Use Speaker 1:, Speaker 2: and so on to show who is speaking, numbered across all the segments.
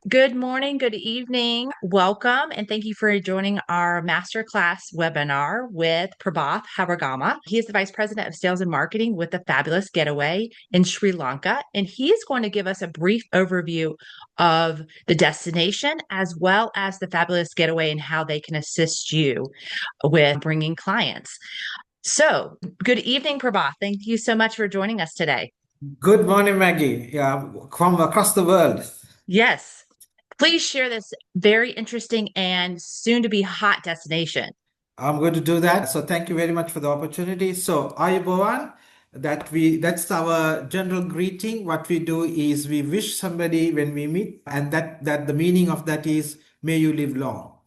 Speaker 1: Good morning, good evening. Welcome, and thank you for joining our Masterclass webinar with Prabath Hewagama. He is the Vice President of Sales and Marketing with the Fabulous Getaway in Sri Lanka, and he is going to give us a brief overview of the destination as well as the Fabulous Getaway and how they can assist you with bringing clients. So, good evening, Prabath. Thank you so much for joining us today.
Speaker 2: Good morning, Maggie. Yeah, from across the world.
Speaker 1: Yes. Please share this very interesting and soon to be hot destination.
Speaker 2: I'm going to do that. So thank you very much for the opportunity. So Ayubowan, that's our general greeting. What we do is we wish somebody when we meet, and that the meaning of that is may you live long.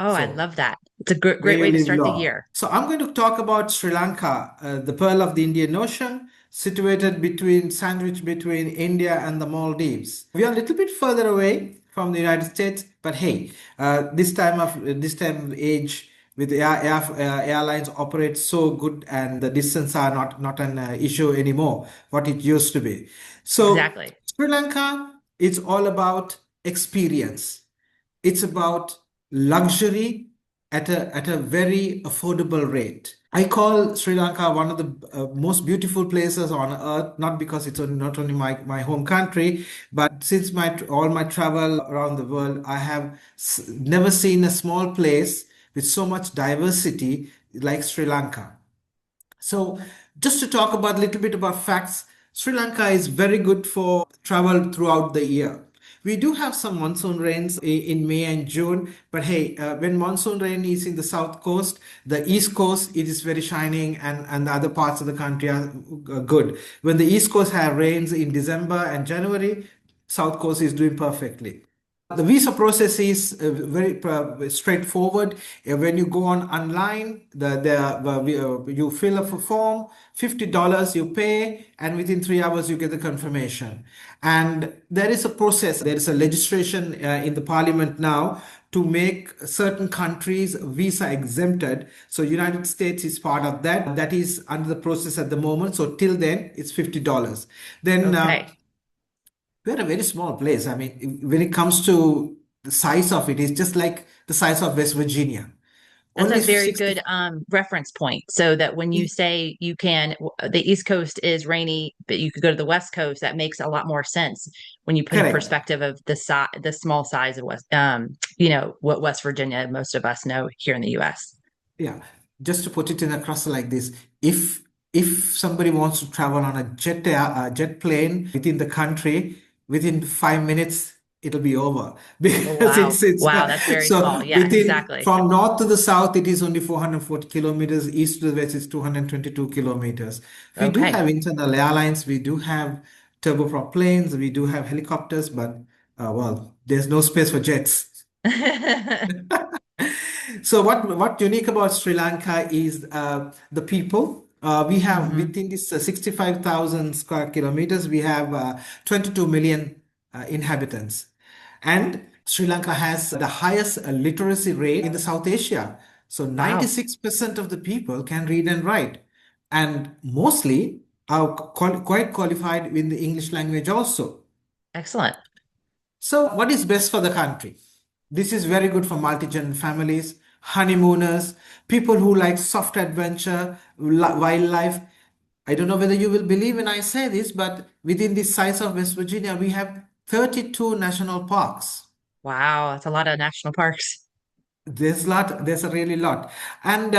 Speaker 1: Oh, I
Speaker 2: So
Speaker 1: love that. It's a great
Speaker 2: may you
Speaker 1: way to
Speaker 2: live
Speaker 1: start the
Speaker 2: long.
Speaker 1: year.
Speaker 2: So I'm going to talk about Sri Lanka, the pearl of the Indian Ocean, situated sandwiched between India and the Maldives. We are a little bit further away from the United States, but hey, this time of age with airlines operate so good, and the distance are not an issue anymore. What it used to be. So
Speaker 1: Exactly.
Speaker 2: Sri Lanka is all about experience. It's about luxury at a very affordable rate. I call Sri Lanka one of the most beautiful places on earth, not because it's not only my home country, but since all my travel around the world, I have never seen a small place with so much diversity like Sri Lanka. So, just to talk about a little bit about facts, Sri Lanka is very good for travel throughout the year. We do have some monsoon rains in May and June, but hey, when monsoon rain is in the south coast, the east coast it is very shining, and the other parts of the country are good. When the east coast have rains in December and January, south coast is doing perfectly. The visa process is very straightforward. When you go on online, you fill up a form, $50 you pay, and within 3 hours you get the confirmation. And there is a process, there is a legislation in the parliament now to make certain countries visa exempted. So United States is part of that. That is under the process at the moment. So till then, it's $50. Then
Speaker 1: Okay.
Speaker 2: we're a very small place. I mean, when it comes to the size of it, it's just like the size of West Virginia.
Speaker 1: That's a
Speaker 2: Only
Speaker 1: very good
Speaker 2: 60.
Speaker 1: reference point. So that when you say you can, the East Coast is rainy, but you could go to the West Coast, that makes a lot more sense when you put in
Speaker 2: Correct.
Speaker 1: perspective of the small size of what West Virginia most of us know here in the U.S.
Speaker 2: Yeah. Just to put it in across like this, if if somebody wants to travel on a jet plane within the country, within 5 minutes it'll be over
Speaker 1: Oh,
Speaker 2: because
Speaker 1: wow.
Speaker 2: it's
Speaker 1: Wow, that's very small.
Speaker 2: so
Speaker 1: Yeah,
Speaker 2: within
Speaker 1: exactly.
Speaker 2: from north to the south it is only 440 kilometers, east to the west is 222 kilometers. We do
Speaker 1: Okay.
Speaker 2: have internal airlines, we do have turboprop planes, we do have helicopters, but well, there's no space for jets. So what unique about Sri Lanka is the people. We have
Speaker 1: Hmm.
Speaker 2: within this 65,000 square kilometers, we have 22 million inhabitants. And Sri Lanka has the highest literacy rate in the South Asia. So
Speaker 1: Wow.
Speaker 2: 96% of the people can read and write. And mostly are quite qualified in the English language also.
Speaker 1: Excellent.
Speaker 2: So, what is best for the country? This is very good for multi-gen families, honeymooners, people who like soft adventure, wildlife. I don't know whether you will believe when I say this, but within the size of West Virginia, we have 32 national parks.
Speaker 1: Wow, that's a lot of national parks.
Speaker 2: There's a really lot. And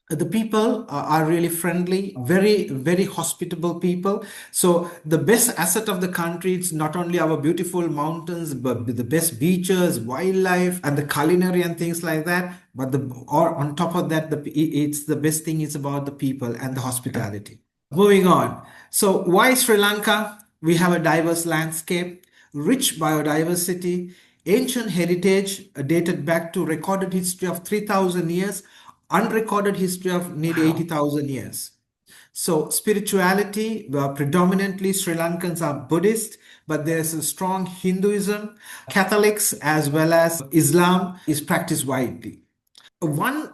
Speaker 2: the people are really friendly, very hospitable people. So the best asset of the country is not only our beautiful mountains, but the best beaches, wildlife, and the culinary and things like that. But or on top of that, it's the best thing is about the people and the hospitality. Moving on. So why Sri Lanka? We have a diverse landscape, rich biodiversity, ancient heritage dated back to recorded history of 3,000 years, unrecorded history of nearly
Speaker 1: Wow.
Speaker 2: 80,000 years. So spirituality, predominantly Sri Lankans are Buddhist, but there's a strong Hinduism, Catholics as well as Islam is practiced widely. One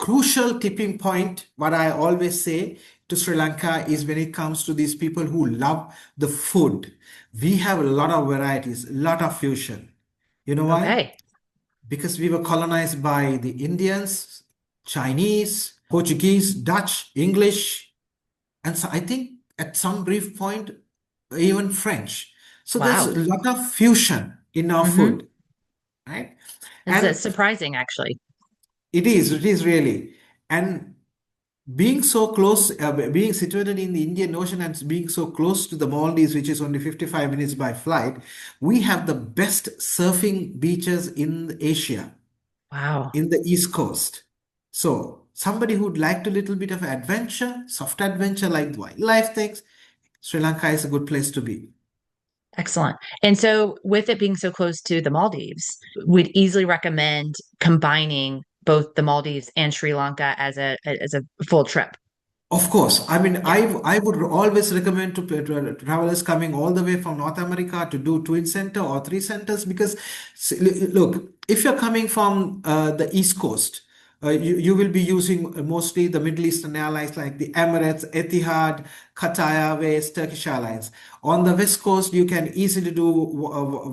Speaker 2: crucial tipping point, what I always say, to Sri Lanka is when it comes to these people who love the food. We have a lot of varieties, a lot of fusion. You know why?
Speaker 1: Okay.
Speaker 2: Because we were colonized by the Indians, Chinese, Portuguese, Dutch, English, and so I think at some brief point, even French. So there's
Speaker 1: Wow.
Speaker 2: a lot of fusion in our
Speaker 1: Mm-hmm.
Speaker 2: food, right?
Speaker 1: It's
Speaker 2: And
Speaker 1: surprising, actually.
Speaker 2: it is really. And being so close, being situated in the Indian Ocean and being so close to the Maldives, which is only 55 minutes by flight, we have the best surfing beaches in Asia,
Speaker 1: Wow.
Speaker 2: in the East Coast. So somebody who'd like a little bit of adventure, soft adventure like wildlife things, Sri Lanka is a good place to be.
Speaker 1: Excellent. And so, with it being so close to the Maldives, we'd easily recommend combining both the Maldives and Sri Lanka as a full trip.
Speaker 2: Of course, I mean,
Speaker 1: Yeah.
Speaker 2: I would always recommend to travelers coming all the way from North America to do twin center or three centers because look, if you're coming from the East Coast, you will be using mostly the Middle Eastern airlines like the Emirates, Etihad, Qatar Airways, Turkish Airlines. On the West Coast, you can easily do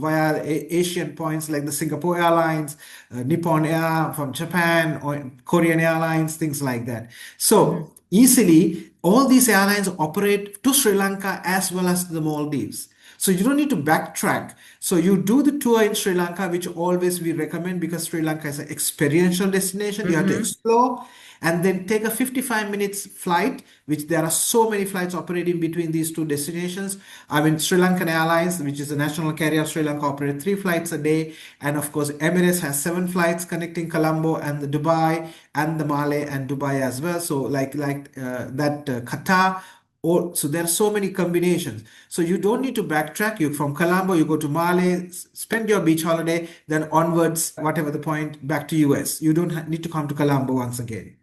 Speaker 2: via Asian points like the Singapore Airlines, Nippon Air from Japan, or Korean Airlines, things like that.
Speaker 1: Hmm.
Speaker 2: So easily, all these airlines operate to Sri Lanka as well as the Maldives. So you don't need to backtrack. So you do the tour in Sri Lanka, which always we recommend because Sri Lanka is an experiential destination. You have to
Speaker 1: Hmm.
Speaker 2: explore and then take a 55 minutes flight, which there are so many flights operating between these two destinations. I mean, Sri Lankan Airlines, which is the national carrier of Sri Lanka, operate 3 flights a day. And of course, Emirates has 7 flights connecting Colombo and the Dubai and the Malé and Dubai as well. So Qatar. Or, so there are so many combinations. So you don't need to backtrack. You from Colombo, you go to Malé, spend your beach holiday, then onwards, whatever the point, back to US. You don't need to come to Colombo once again.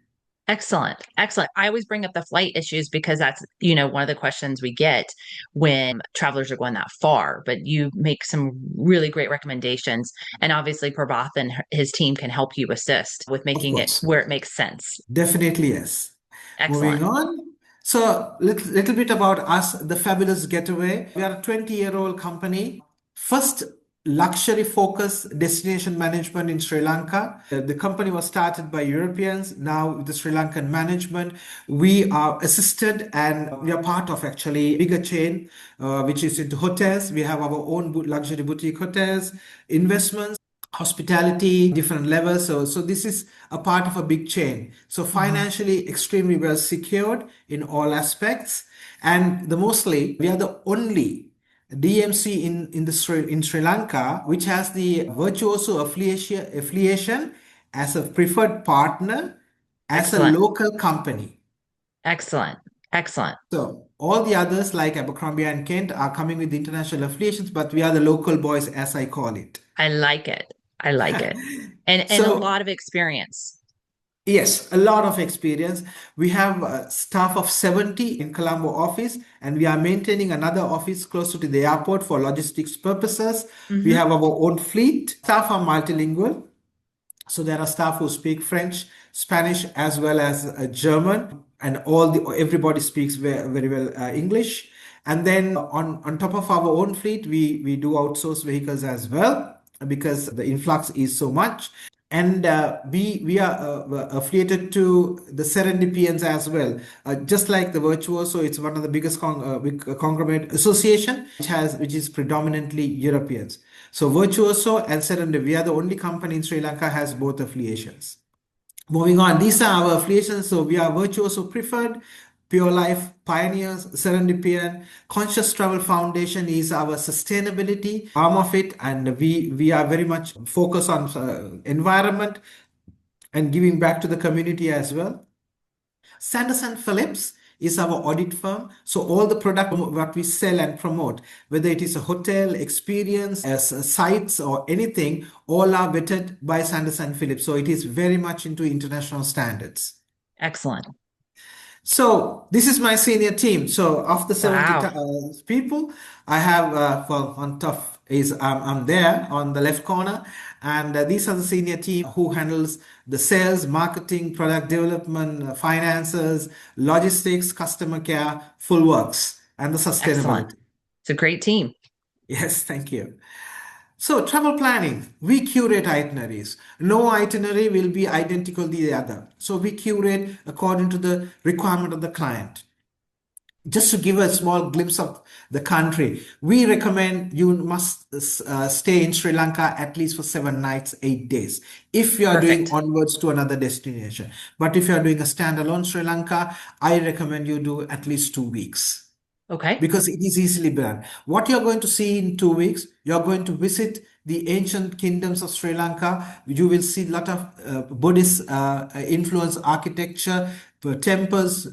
Speaker 1: Excellent. Excellent. I always bring up the flight issues because that's, one of the questions we get when travelers are going that far. But you make some really great recommendations. And obviously, Prabath and his team can help you assist with
Speaker 2: Of
Speaker 1: making it
Speaker 2: course.
Speaker 1: where it makes sense.
Speaker 2: Definitely, yes. Moving
Speaker 1: Excellent.
Speaker 2: on. So, little bit about us, the Fabulous Getaway. We are a 20-year-old company. First luxury focus destination management in Sri Lanka. The company was started by Europeans. Now, with the Sri Lankan management, we are assisted and we are part of actually bigger chain, which is into hotels. We have our own luxury boutique hotels, investments, hospitality, different levels. So this is a part of a big chain. So
Speaker 1: Mhm.
Speaker 2: financially extremely well secured in all aspects. And the mostly we are the only DMC in Sri Lanka, which has the virtuoso affiliation as a preferred partner as a
Speaker 1: Excellent.
Speaker 2: local company.
Speaker 1: Excellent. Excellent.
Speaker 2: So all the others like Abercrombie and Kent are coming with international affiliations, but we are the local boys, as I call it.
Speaker 1: I like it. I like it. And a
Speaker 2: So
Speaker 1: lot of experience.
Speaker 2: yes, a lot of experience. We have a staff of 70 in Colombo office, and we are maintaining another office closer to the airport for logistics purposes. We
Speaker 1: Hmm.
Speaker 2: have our own fleet. Staff are multilingual. So there are staff who speak French, Spanish, as well as German, and everybody speaks very well English. And then on top of our own fleet, we do outsource vehicles as well because the influx is so much. And we are affiliated to the Serendipians as well, just like the Virtuoso. It's one of the biggest conglomerate association which is predominantly Europeans. So Virtuoso and Serendip, we are the only company in Sri Lanka has both affiliations. Moving on, these are our affiliations. So we are Virtuoso Preferred, Pure Life Pioneers, Serendipian. Conscious Travel Foundation is our sustainability arm of it, and we are very much focused on environment and giving back to the community as well. Sanderson Phillips is our audit firm. So all the product what we sell and promote, whether it is a hotel experience, as sites or anything, all are vetted by Sanderson Phillips. So it is very much into international standards.
Speaker 1: Excellent.
Speaker 2: So this is my senior team. So of the 70
Speaker 1: Wow.
Speaker 2: people, I have well on top is I'm there on the left corner, and these are the senior team who handles the sales, marketing, product development, finances, logistics, customer care, full works, and the
Speaker 1: Excellent.
Speaker 2: sustainability.
Speaker 1: It's a great team.
Speaker 2: Yes, thank you. So, travel planning, we curate itineraries. No itinerary will be identical to the other. So, we curate according to the requirement of the client. Just to give a small glimpse of the country, we recommend you must stay in Sri Lanka at least for 7 nights, 8 days, if you are doing
Speaker 1: Perfect.
Speaker 2: onwards to another destination. But if you are doing a standalone Sri Lanka, I recommend you do at least 2 weeks
Speaker 1: Okay.
Speaker 2: because it is easily done. What you're going to see in 2 weeks, you're going to visit the ancient kingdoms of Sri Lanka. You will see a lot of Buddhist influence architecture, temples,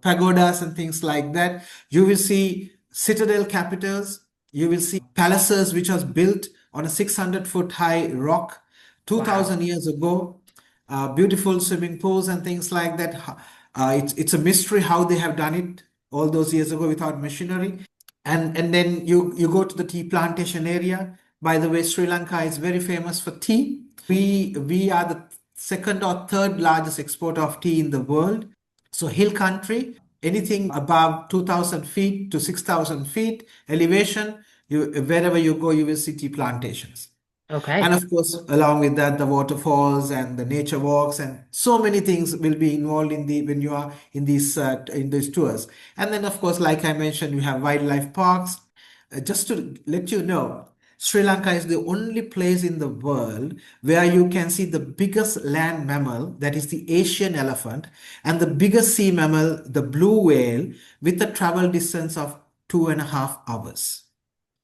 Speaker 2: pagodas, and things like that. You will see citadel capitals. You will see palaces which was built on a 600-foot high rock
Speaker 1: Wow.
Speaker 2: 2000 years ago. Beautiful swimming pools and things like that. It's a mystery how they have done it all those years ago without machinery. And then you go to the tea plantation area. By the way, Sri Lanka is very famous for tea. We are the second or third largest exporter of tea in the world. So hill country, anything above 2,000 feet to 6,000 feet elevation, wherever you go, you will see tea plantations. And
Speaker 1: Okay.
Speaker 2: of course, along with that, the waterfalls and the nature walks and so many things will be involved in the when you are in these tours. And then, of course, like I mentioned, you have wildlife parks. Just to let you know, Sri Lanka is the only place in the world where you can see the biggest land mammal, that is the Asian elephant, and the biggest sea mammal, the blue whale, with a travel distance of 2.5 hours.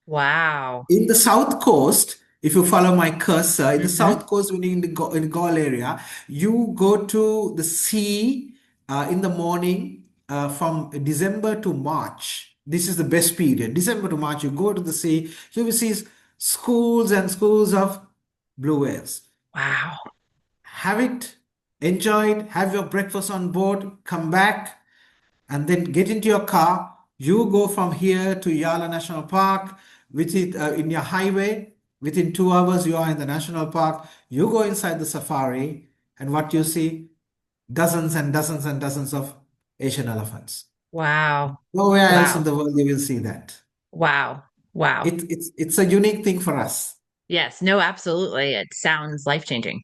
Speaker 1: Wow.
Speaker 2: In the south coast, if you follow my cursor, in the
Speaker 1: Hmm.
Speaker 2: south coast, when you're in the in Gaul area, you go to the sea in the morning from December to March. This is the best period. December to March, you go to the sea, you will see schools and schools of blue whales.
Speaker 1: Wow.
Speaker 2: Have it, enjoy it, have your breakfast on board, come back, and then get into your car. You go from here to Yala National Park with it in your highway. Within 2 hours, you are in the national park. You go inside the safari, and what you see, dozens and dozens and dozens of Asian elephants.
Speaker 1: Wow.
Speaker 2: Nowhere else in
Speaker 1: Wow.
Speaker 2: the world you will see that.
Speaker 1: Wow. Wow.
Speaker 2: It's a unique thing for us.
Speaker 1: Yes. No, absolutely. It sounds life-changing.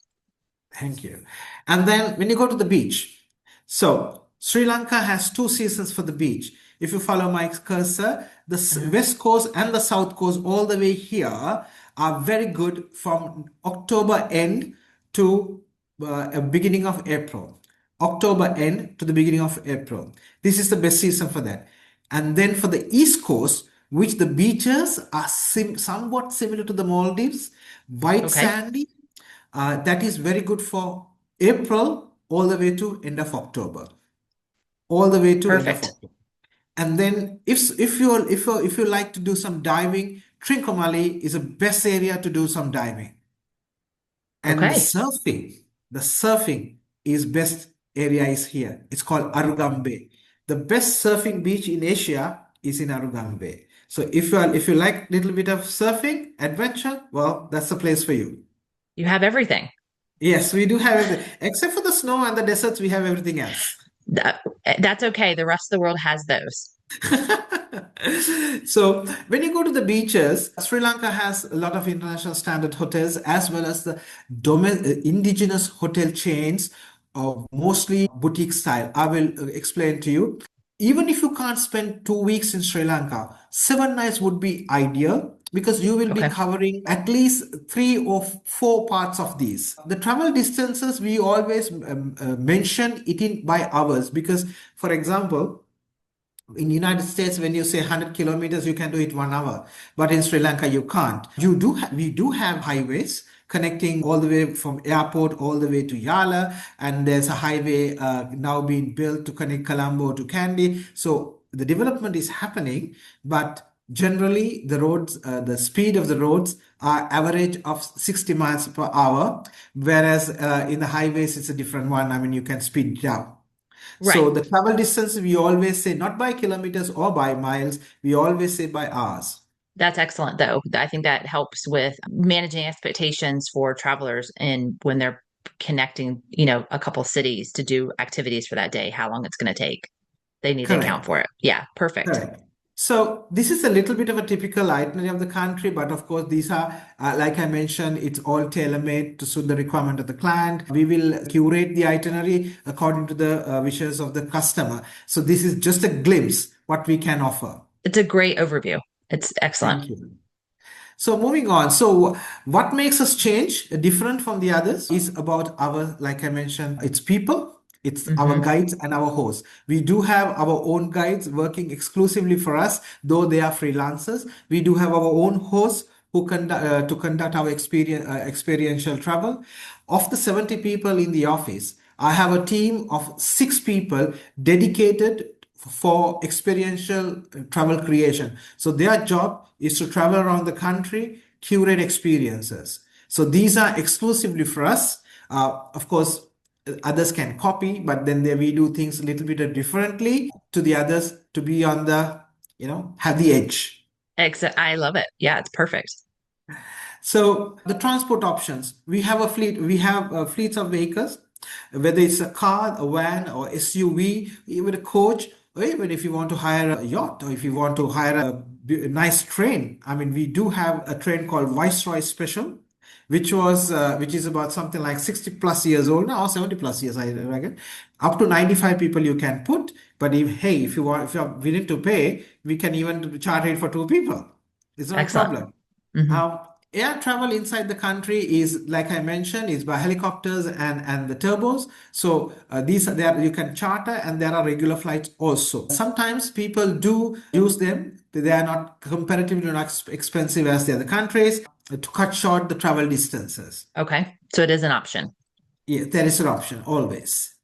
Speaker 2: Thank you. And then when you go to the beach, so Sri Lanka has 2 seasons for the beach. If you follow my cursor, the
Speaker 1: Hmm.
Speaker 2: west coast and the south coast, all the way here, are very good from October end to beginning of April. October end to the beginning of April. This is the best season for that. And then for the east coast, which the beaches are somewhat similar to the Maldives, white
Speaker 1: Okay.
Speaker 2: sandy, that is very good for April all the way to end of October. All the way to end of
Speaker 1: Perfect.
Speaker 2: October. And then if you like to do some diving, Trincomalee is the best area to do some diving. And
Speaker 1: Okay.
Speaker 2: the surfing is best area is here. It's called Arugambe. The best surfing beach in Asia is in Arugambe. So if you like little bit of surfing adventure, well, that's the place for you.
Speaker 1: You have everything.
Speaker 2: Yes, we do have everything. Except for the snow and the deserts, we have everything else.
Speaker 1: That, that's okay. The rest of the world has those.
Speaker 2: So when you go to the beaches, Sri Lanka has a lot of international standard hotels as well as the indigenous hotel chains, mostly boutique style. I will explain to you. Even if you can't spend 2 weeks in Sri Lanka, 7 nights would be ideal because you will be
Speaker 1: Okay.
Speaker 2: covering at least 3 or 4 parts of these. The travel distances we always mention it in by hours because, for example, in United States, when you say 100 kilometers, you can do it 1 hour. But in Sri Lanka, you can't. We do have highways connecting all the way from airport all the way to Yala, and there's a highway now being built to connect Colombo to Kandy. So the development is happening, but generally the speed of the roads are average of 60 miles per hour, whereas in the highways it's a different one. I mean, you can speed down.
Speaker 1: Right.
Speaker 2: So the travel distance, we always say not by kilometers or by miles, we always say by hours.
Speaker 1: That's excellent, though. I think that helps with managing expectations for travelers and when they're connecting, a couple cities to do activities for that day, how long it's going to take. They need to account
Speaker 2: Correct.
Speaker 1: for it. Yeah, perfect.
Speaker 2: Correct. So this is a little bit of a typical itinerary of the country, but of course these are, like I mentioned, it's all tailor-made to suit the requirement of the client. We will curate the itinerary according to the wishes of the customer. So this is just a glimpse what we can offer.
Speaker 1: It's a great overview. It's excellent.
Speaker 2: Thank you. So moving on. So what makes us change different from the others is about our, like I mentioned, it's people, it's our
Speaker 1: Hmm.
Speaker 2: guides and our hosts. We do have our own guides working exclusively for us, though they are freelancers. We do have our own hosts who conduct our experiential travel. Of the 70 people in the office, I have a team of 6 people dedicated for experiential travel creation. So their job is to travel around the country, curate experiences. So these are exclusively for us. Of course, others can copy, but then we do things a little bit differently to the others to be on the, have the edge.
Speaker 1: I love it. Yeah, it's perfect.
Speaker 2: So the transport options, we have fleets of vehicles, whether it's a car, a van, or SUV, even a coach, or even if you want to hire a yacht, or if you want to hire a nice train. I mean, we do have a train called Viceroy Special, which is about something like 60 plus years old now, or 70 plus years, I reckon. Up to 95 people you can put, but if you're willing to pay, we can even charter it for 2 people. It's not a
Speaker 1: Excellent.
Speaker 2: problem.
Speaker 1: Hmm.
Speaker 2: Air travel inside the country is, like I mentioned, is by helicopters and the turbos. So these are there you can charter, and there are regular flights also. Sometimes people do use them. They are not comparatively not expensive as the other countries to cut short the travel distances.
Speaker 1: Okay. So it is an option.
Speaker 2: Yeah, there is an option always.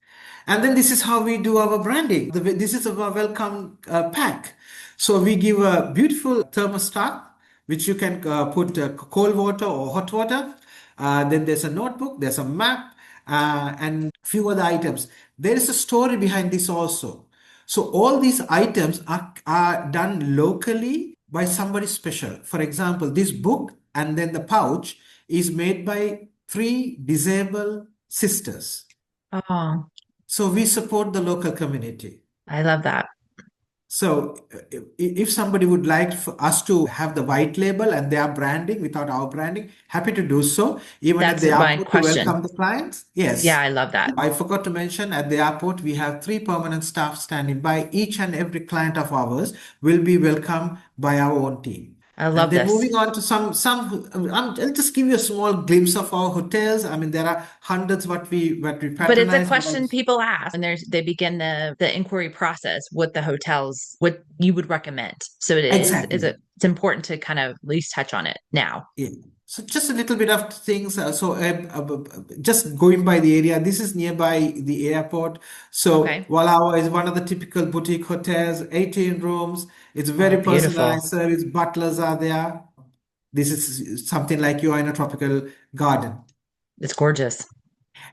Speaker 2: And then this is how we do our branding. This is a welcome pack. So we give a beautiful thermostat, which you can put cold water or hot water. Then there's a notebook, there's a map, and few other items. There is a story behind this also. So all these items are done locally by somebody special. For example, this book and then the pouch is made by 3 disabled sisters.
Speaker 1: Oh,
Speaker 2: So we support the local community.
Speaker 1: I love that.
Speaker 2: So if somebody would like for us to have the white label and their branding without our branding, happy to do so. Even at
Speaker 1: That's
Speaker 2: the
Speaker 1: my
Speaker 2: airport to
Speaker 1: question.
Speaker 2: welcome the clients.
Speaker 1: Yeah,
Speaker 2: Yes.
Speaker 1: I love that.
Speaker 2: I forgot to mention at the airport, we have 3 permanent staff standing by. Each and every client of ours will be welcomed by our own team.
Speaker 1: I
Speaker 2: And
Speaker 1: love
Speaker 2: then
Speaker 1: this.
Speaker 2: moving on to I'll just give you a small glimpse of our hotels. I mean, there are hundreds what we
Speaker 1: But it's a
Speaker 2: patronize,
Speaker 1: question people ask and they begin the inquiry process with the hotels, what you would recommend. So
Speaker 2: exactly.
Speaker 1: it's important to kind of at least touch on it now.
Speaker 2: Yeah. So just a little bit of things. Just going by the area, this is nearby the airport. So
Speaker 1: Okay.
Speaker 2: Walao is one of the typical boutique hotels, 18 rooms. It's
Speaker 1: Oh,
Speaker 2: very
Speaker 1: beautiful.
Speaker 2: personalized service. Butlers are there. This is something like you are in a tropical garden.
Speaker 1: It's gorgeous.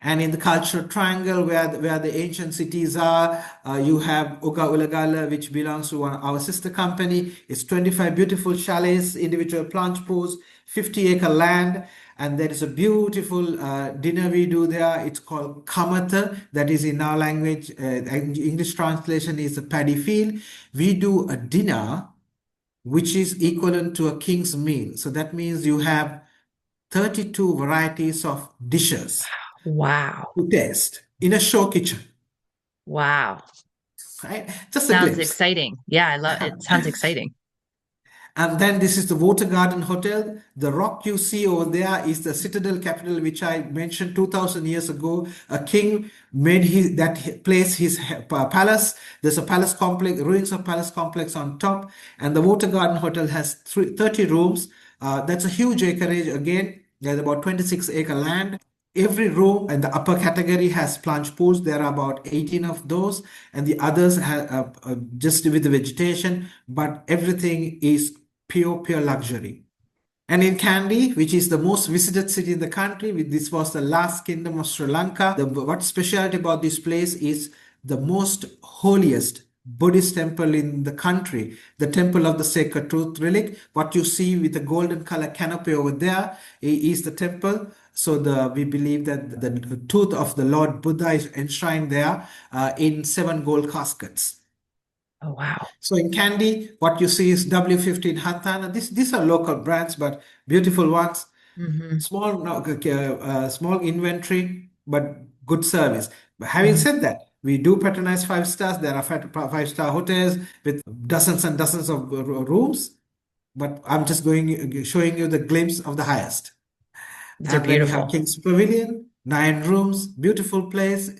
Speaker 2: And in the cultural triangle where the ancient cities are, you have Uga Ulagala, which belongs to our sister company. It's 25 beautiful chalets, individual plunge pools, 50-acre land. And there is a beautiful dinner we do there. It's called Kamata. That is in our language. English translation is a paddy field. We do a dinner which is equivalent to a king's meal. So that means you have 32 varieties of dishes
Speaker 1: Wow.
Speaker 2: to taste in a show kitchen,
Speaker 1: Wow.
Speaker 2: right? Just a
Speaker 1: Sounds
Speaker 2: glimpse.
Speaker 1: exciting. Yeah, I love it. Sounds exciting.
Speaker 2: And then this is the Water Garden Hotel. The rock you see over there is the Citadel Capital, which I mentioned 2000 years ago. A king made that place his palace. There's a palace complex, ruins of palace complex on top. And the Water Garden Hotel has 30 rooms. That's a huge acreage. Again, there's about 26-acre land. Every room in the upper category has plunge pools. There are about 18 of those, and the others have just with the vegetation, but everything is pure luxury. And in Kandy, which is the most visited city in the country, this was the last kingdom of Sri Lanka. What specialty about this place is the most holiest Buddhist temple in the country, the Temple of the Sacred Truth Relic. What you see with the golden color canopy over there is the temple. So we believe that the tooth of the Lord Buddha is enshrined there in 7 gold caskets.
Speaker 1: Oh, wow.
Speaker 2: So in Kandy, what you see is W15 Hantana. These are local brands, but beautiful ones.
Speaker 1: Hmm.
Speaker 2: Small, no, small inventory, but good service. But having
Speaker 1: Hmm.
Speaker 2: said that, we do patronize 5 stars. There are 5-star hotels with dozens and dozens of rooms. But I'm just showing you the glimpse of the highest.
Speaker 1: These are
Speaker 2: And then you have
Speaker 1: beautiful.
Speaker 2: King's Pavilion, 9 rooms, beautiful place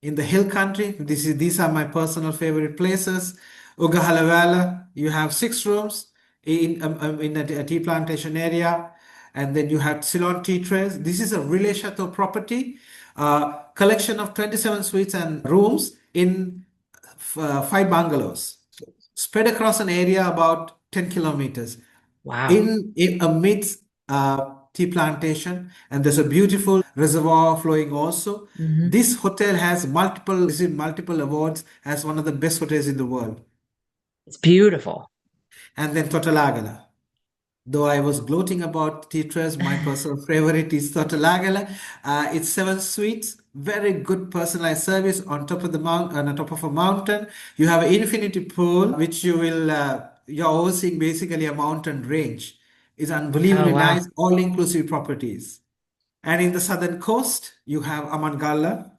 Speaker 2: in the hill country. These are my personal favorite places. Ugahalawala, you have 6 rooms in a tea plantation area, and then you have Ceylon Tea Trails. This is a Relais Chateau property, collection of 27 suites and rooms in 5 bungalows, spread across an area about 10 kilometers
Speaker 1: Wow.
Speaker 2: in amidst tea plantation, and there's a beautiful reservoir flowing also.
Speaker 1: Hmm.
Speaker 2: This hotel has received multiple awards as one of the best hotels in the world.
Speaker 1: It's beautiful.
Speaker 2: And then Totalagala. Though I was gloating about theatres, my personal favorite is Totalagala. It's 7 suites, very good personalized service on top of the on the top of a mountain. You have an infinity pool, which you're overseeing basically a mountain range. It's
Speaker 1: Oh,
Speaker 2: unbelievably
Speaker 1: wow.
Speaker 2: nice, all-inclusive properties. And in the southern coast, you have Amangala,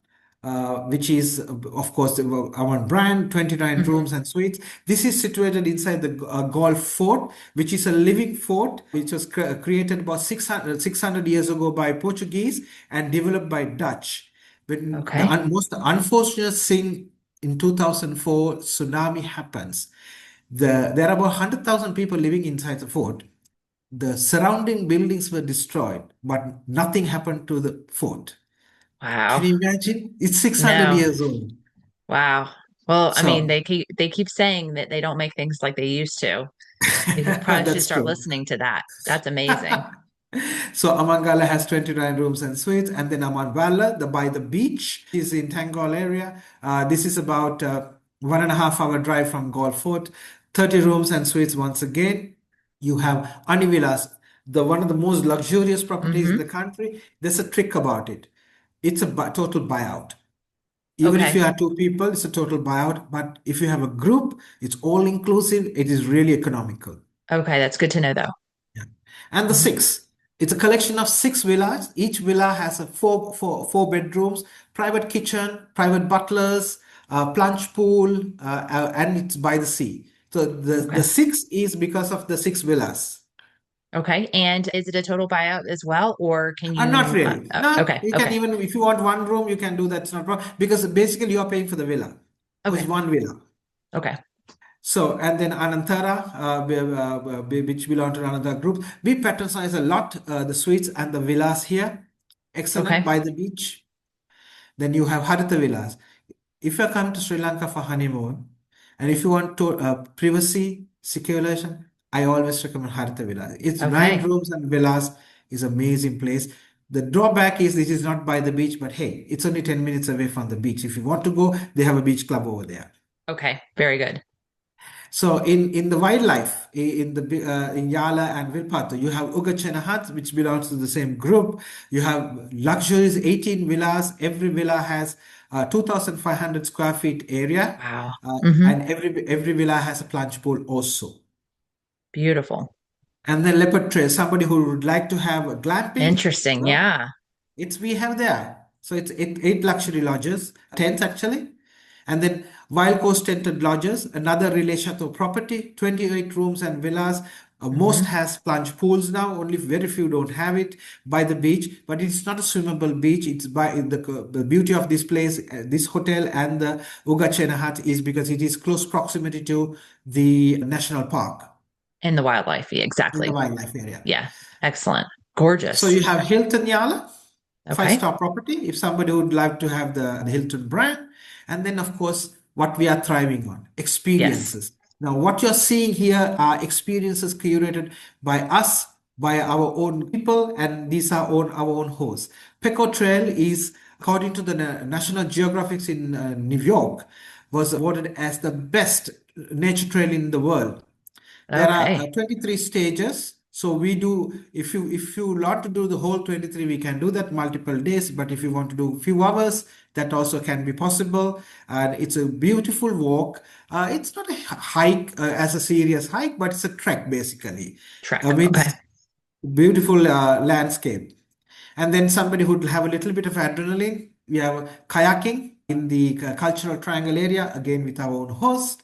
Speaker 2: which is, of course, the Aman brand, 29
Speaker 1: Hmm.
Speaker 2: rooms and suites. This is situated inside the Golf Fort, which is a living fort, which was created about 600 years ago by Portuguese and developed by Dutch. When the
Speaker 1: Okay.
Speaker 2: most unfortunate thing in 2004, tsunami happens. There are about 100,000 people living inside the fort. The surrounding buildings were destroyed, but nothing happened to the fort. Can
Speaker 1: Wow.
Speaker 2: you imagine? It's 600
Speaker 1: No.
Speaker 2: years old.
Speaker 1: Wow. Well, I mean,
Speaker 2: So
Speaker 1: they keep saying that they don't make things like they used to. They probably should
Speaker 2: that's
Speaker 1: start
Speaker 2: true.
Speaker 1: listening to that. That's amazing.
Speaker 2: So Amangala has 29 rooms and suites, and then Amanwala, the by the beach, is in Tangol area. This is about 1.5 hour drive from Golf Fort. 30 rooms and suites once again. You have Anivilas, the one of the most luxurious properties in
Speaker 1: Hmm.
Speaker 2: the country. There's a trick about it. It's a total buyout. Even if you
Speaker 1: Okay.
Speaker 2: are 2 people, it's a total buyout. But if you have a group, it's all inclusive. It is really economical.
Speaker 1: Okay. That's good to know, though.
Speaker 2: Yeah. And the
Speaker 1: Hmm.
Speaker 2: six, it's a collection of 6 villas. Each villa has a four bedrooms, private kitchen, private butlers, plunge pool, and it's by the sea. So the
Speaker 1: Okay.
Speaker 2: six is because of the 6 villas.
Speaker 1: Okay. And is it a total buyout as well, or can
Speaker 2: Not
Speaker 1: you?
Speaker 2: really. No,
Speaker 1: Okay.
Speaker 2: you can
Speaker 1: Okay.
Speaker 2: even, if you want one room, you can do that. It's not a problem because basically you are paying for the villa. It's
Speaker 1: Okay.
Speaker 2: one villa.
Speaker 1: Okay.
Speaker 2: So, and then Anantara, which belong to another group, we patronize a lot the suites and the villas here. Excellent
Speaker 1: Okay.
Speaker 2: by the beach. Then you have Haritha Villas. If you come to Sri Lanka for honeymoon, and if you want to privacy, seclusion, I always recommend Haritha Villas. It's nine
Speaker 1: Okay.
Speaker 2: rooms and villas, is amazing place. The drawback is this is not by the beach, but hey, it's only 10 minutes away from the beach. If you want to go, they have a beach club over there.
Speaker 1: Okay. Very good.
Speaker 2: So in the wildlife in Yala and Vilpattu, you have Ugachenahat, which belongs to the same group. You have luxuries, 18 villas. Every villa has 2,500 square feet area,
Speaker 1: Wow. Hmm.
Speaker 2: and every villa has a plunge pool also.
Speaker 1: Beautiful.
Speaker 2: And then Leopard Trail, somebody who would like to have a glamping,
Speaker 1: Interesting.
Speaker 2: well,
Speaker 1: Yeah.
Speaker 2: it's we have there. So it's eight luxury lodges, tents actually. And then Wild Coast Tented Lodges, another Relais Chateau property, 28 rooms and villas. Most
Speaker 1: Hmm.
Speaker 2: has plunge pools now, only very few don't have it by the beach, but it's not a swimmable beach. It's by the beauty of this place, this hotel and the Uga Chenahat is because it is close proximity to the national park
Speaker 1: In the wildlife. Yeah,
Speaker 2: in the
Speaker 1: exactly.
Speaker 2: wildlife area.
Speaker 1: Yeah. Excellent.
Speaker 2: So
Speaker 1: Gorgeous.
Speaker 2: you have Hilton Yala,
Speaker 1: Okay.
Speaker 2: five-star property, if somebody would like to have the Hilton brand. And then, of course, what we are thriving on,
Speaker 1: Yes.
Speaker 2: experiences. Now, what you're seeing here are experiences curated by us, by our own people, and these are our own hosts. Peco Trail is, according to the National Geographic in New York, was awarded as the best nature trail in the world. There are
Speaker 1: Okay.
Speaker 2: 23 stages. So we do, if you want to do the whole 23, we can do that multiple days. But if you want to do a few hours, that also can be possible. And it's a beautiful walk. It's not a hike as a serious hike, but it's a trek basically.
Speaker 1: Trek. Okay.
Speaker 2: With beautiful landscape. And then somebody who'd have a little bit of adrenaline. We have kayaking in the cultural triangle area, again with our own host.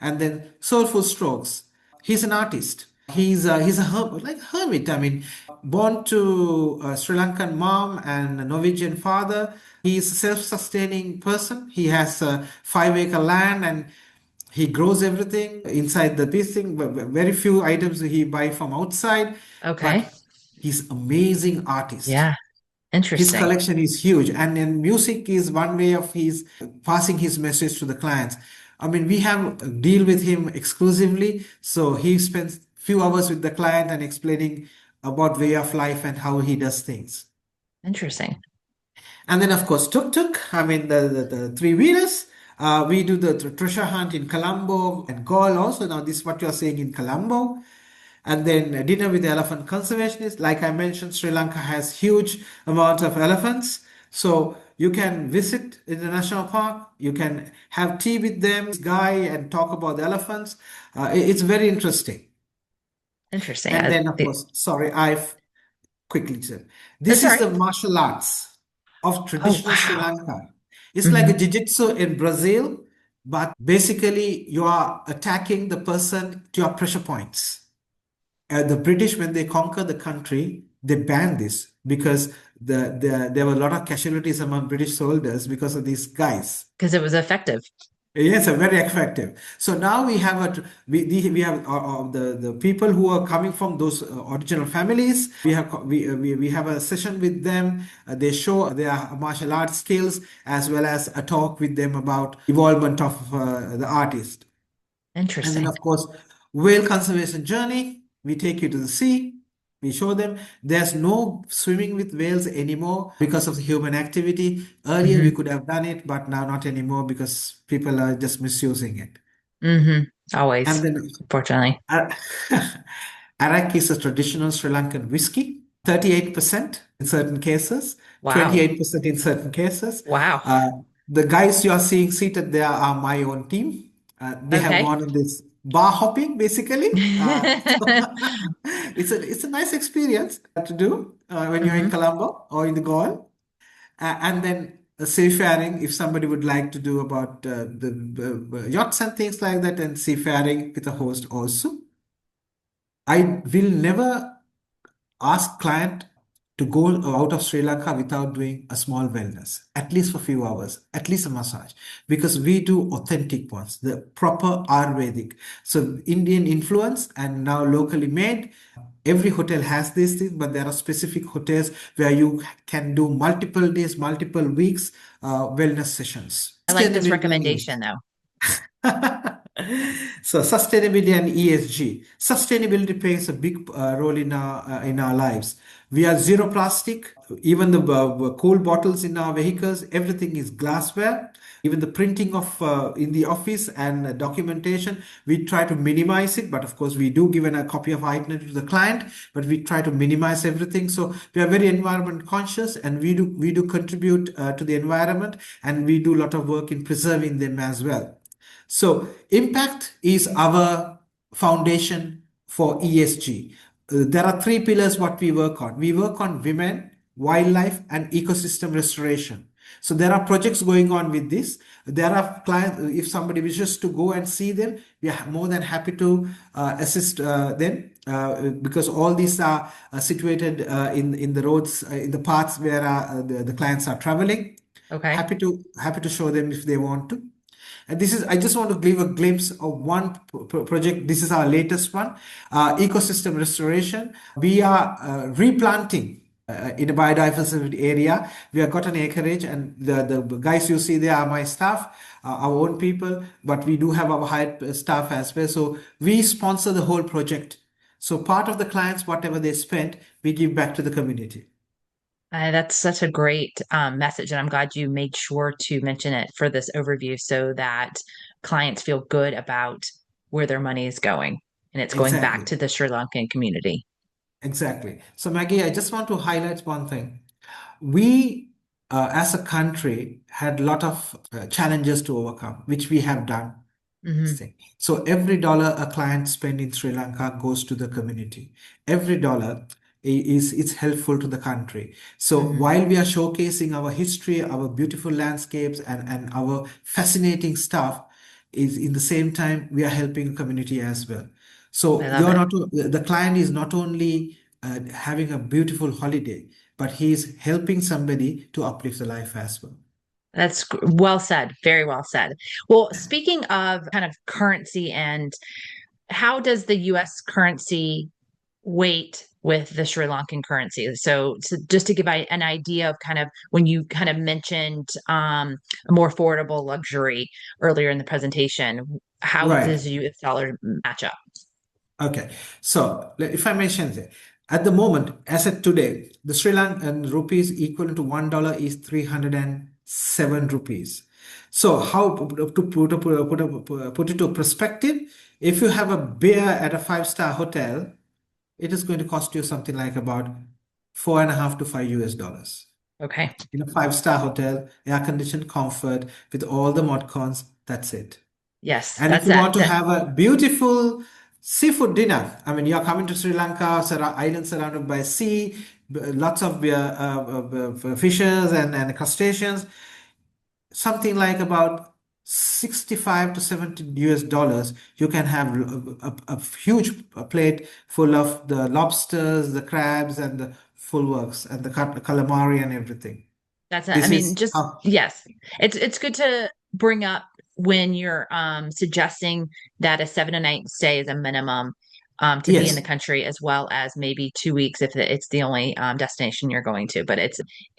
Speaker 2: And then soulful strokes. He's an artist. He's a like hermit. I mean, born to a Sri Lankan mom and a Norwegian father. He's a self-sustaining person. He has a 5 acre land and he grows everything inside the this thing. Very few items he buy from outside,
Speaker 1: Okay.
Speaker 2: but he's amazing artist.
Speaker 1: Yeah.
Speaker 2: His
Speaker 1: Interesting.
Speaker 2: collection is huge, and then music is one way of his passing his message to the clients. I mean, we have a deal with him exclusively, so he spends few hours with the client and explaining about way of life and how he does things.
Speaker 1: Interesting.
Speaker 2: And then, of course, tuk tuk. I mean, the three wheelers. We do the treasure hunt in Colombo and Gaul also. Now, this is what you are saying in Colombo. And then dinner with the elephant conservationists. Like I mentioned, Sri Lanka has huge amount of elephants. So you can visit in the national park. You can have tea with them, this guy, and talk about the elephants. It's very interesting.
Speaker 1: Interesting.
Speaker 2: And then, of course, sorry, I've quickly said, this
Speaker 1: That's all
Speaker 2: is
Speaker 1: right.
Speaker 2: the martial arts of
Speaker 1: Oh,
Speaker 2: traditional Sri
Speaker 1: wow.
Speaker 2: Lanka. It's like a
Speaker 1: Hmm.
Speaker 2: jiu-jitsu in Brazil, but basically you are attacking the person to your pressure points. The British, when they conquer the country, they banned this because there were a lot of casualties among British soldiers because of these guys.
Speaker 1: Because it was effective.
Speaker 2: Yes, very effective. So now we have we have the people who are coming from those original families. We have a session with them. They show their martial arts skills as well as a talk with them about evolvement of the artist. And then,
Speaker 1: Interesting.
Speaker 2: of course, whale conservation journey. We take you to the sea. We show them there's no swimming with whales anymore because of the human activity. Earlier, we
Speaker 1: Hmm.
Speaker 2: could have done it, but now not anymore because people are just misusing it.
Speaker 1: Hmm. Always,
Speaker 2: And then
Speaker 1: unfortunately.
Speaker 2: Ar- Arak is a traditional Sri Lankan whiskey, 38% in certain cases,
Speaker 1: Wow.
Speaker 2: 28% in certain cases.
Speaker 1: Wow.
Speaker 2: Uh, the guys you are seeing seated there are my own team. They have
Speaker 1: Okay.
Speaker 2: gone on this bar hopping basically. It's a nice experience to do when you're in
Speaker 1: Hmm.
Speaker 2: Colombo or in the Gaul. And then seafaring, if somebody would like to do about the yachts and things like that, and seafaring with a host also. I will never ask client to go out of Sri Lanka without doing a small wellness, at least for a few hours, at least a massage, because we do authentic ones, the proper Ayurvedic. So Indian influence and now locally made. Every hotel has these things, but there are specific hotels where you can do multiple days, multiple weeks wellness sessions.
Speaker 1: I like this
Speaker 2: Sustainability and
Speaker 1: recommendation
Speaker 2: ESG.
Speaker 1: though.
Speaker 2: So sustainability and ESG. Sustainability plays a big role in our lives. We are zero plastic. Even the cool bottles in our vehicles, everything is glassware. Even the printing of in the office and documentation, we try to minimize it. But of course, we do give a copy of itinerary to the client, but we try to minimize everything. So we are very environment conscious, and we do contribute to the environment, and we do a lot of work in preserving them as well. So, impact is our foundation for ESG. There are three pillars what we work on. We work on women, wildlife, and ecosystem restoration. So there are projects going on with this. There are clients, if somebody wishes to go and see them, we are more than happy to assist them because all these are situated in the roads, in the paths where the clients are traveling.
Speaker 1: Okay.
Speaker 2: Happy to show them if they want to. And this is, I just want to give a glimpse of one project. This is our latest one, ecosystem restoration. We are replanting in a biodiversity area. We have got an acreage, and the guys you see there are my staff, our own people, but we do have our hired staff as well. So we sponsor the whole project. So part of the clients, whatever they spent, we give back to the community.
Speaker 1: That's such a great message, and I'm glad you made sure to mention it for this overview so that clients feel good about where their money is going, and it's going back
Speaker 2: Exactly.
Speaker 1: to the Sri Lankan community.
Speaker 2: Exactly. So, Maggie, I just want to highlight one thing. We, as a country, had a lot of challenges to overcome, which we have done.
Speaker 1: Hmm.
Speaker 2: Thing. So every dollar a client spend in Sri Lanka goes to the community. Every dollar is it's helpful to the country. So
Speaker 1: Hmm.
Speaker 2: while we are showcasing our history, our beautiful landscapes, and our fascinating stuff, is in the same time we are helping the community as well.
Speaker 1: I
Speaker 2: So
Speaker 1: love
Speaker 2: you're
Speaker 1: it.
Speaker 2: not the client is not only having a beautiful holiday, but he's helping somebody to uplift the life as well.
Speaker 1: That's well said. Very well said. Well, speaking of kind of currency and how does the US currency weight with the Sri Lankan currency? So just to give an idea of kind of when you kind of mentioned a more affordable luxury earlier in the presentation, how does
Speaker 2: Right.
Speaker 1: the US dollar match up?
Speaker 2: Okay, so if I mention that at the moment, as at today, the Sri Lankan rupees equivalent to $1 is 307 rupees. So how put it to perspective, if you have a beer at a five-star hotel, it is going to cost you something like about 4.5 to 5 US dollars.
Speaker 1: Okay.
Speaker 2: In a five-star hotel, air-conditioned comfort with all the mod cons, that's it.
Speaker 1: Yes,
Speaker 2: And if
Speaker 1: that's
Speaker 2: you want
Speaker 1: that.
Speaker 2: to
Speaker 1: That
Speaker 2: have a beautiful seafood dinner, I mean, you're coming to Sri Lanka, island surrounded by sea, lots of fishes and crustaceans, something like about 65 to 70 US dollars, you can have a huge plate full of the lobsters, the crabs, and the full works, and the calamari and everything.
Speaker 1: That's it. I
Speaker 2: This
Speaker 1: mean,
Speaker 2: is
Speaker 1: just
Speaker 2: how,
Speaker 1: yes. It's good to bring up when you're suggesting that a 7 to 9 stay is a minimum to be in the
Speaker 2: yes,
Speaker 1: country, as well as maybe 2 weeks if it's the only destination you're going to. But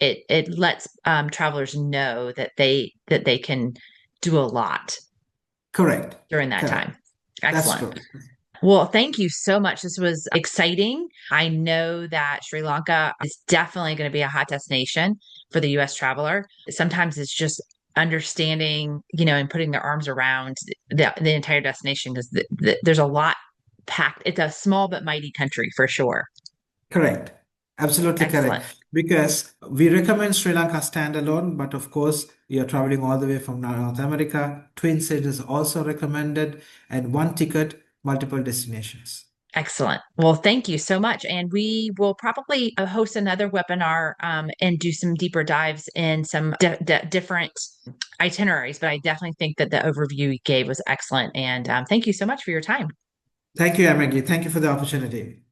Speaker 1: it lets travelers know that they can do a lot
Speaker 2: correct,
Speaker 1: during that
Speaker 2: correct.
Speaker 1: time.
Speaker 2: That's
Speaker 1: Excellent.
Speaker 2: true.
Speaker 1: Well, thank you so much. This was exciting. I know that Sri Lanka is definitely going to be a hot destination for the US traveler. Sometimes it's just understanding, and putting their arms around the entire destination because there's a lot packed. It's a small but mighty country for sure.
Speaker 2: Correct. Absolutely correct.
Speaker 1: Excellent.
Speaker 2: Because we recommend Sri Lanka standalone, but of course, you're traveling all the way from North America. Twin Cities is also recommended, and one ticket, multiple destinations.
Speaker 1: Excellent. Well, thank you so much. And we will probably host another webinar and do some deeper dives in some different itineraries. But I definitely think that the overview you gave was excellent. And thank you so much for your time.
Speaker 2: Thank you, Maggie. Thank you for the opportunity.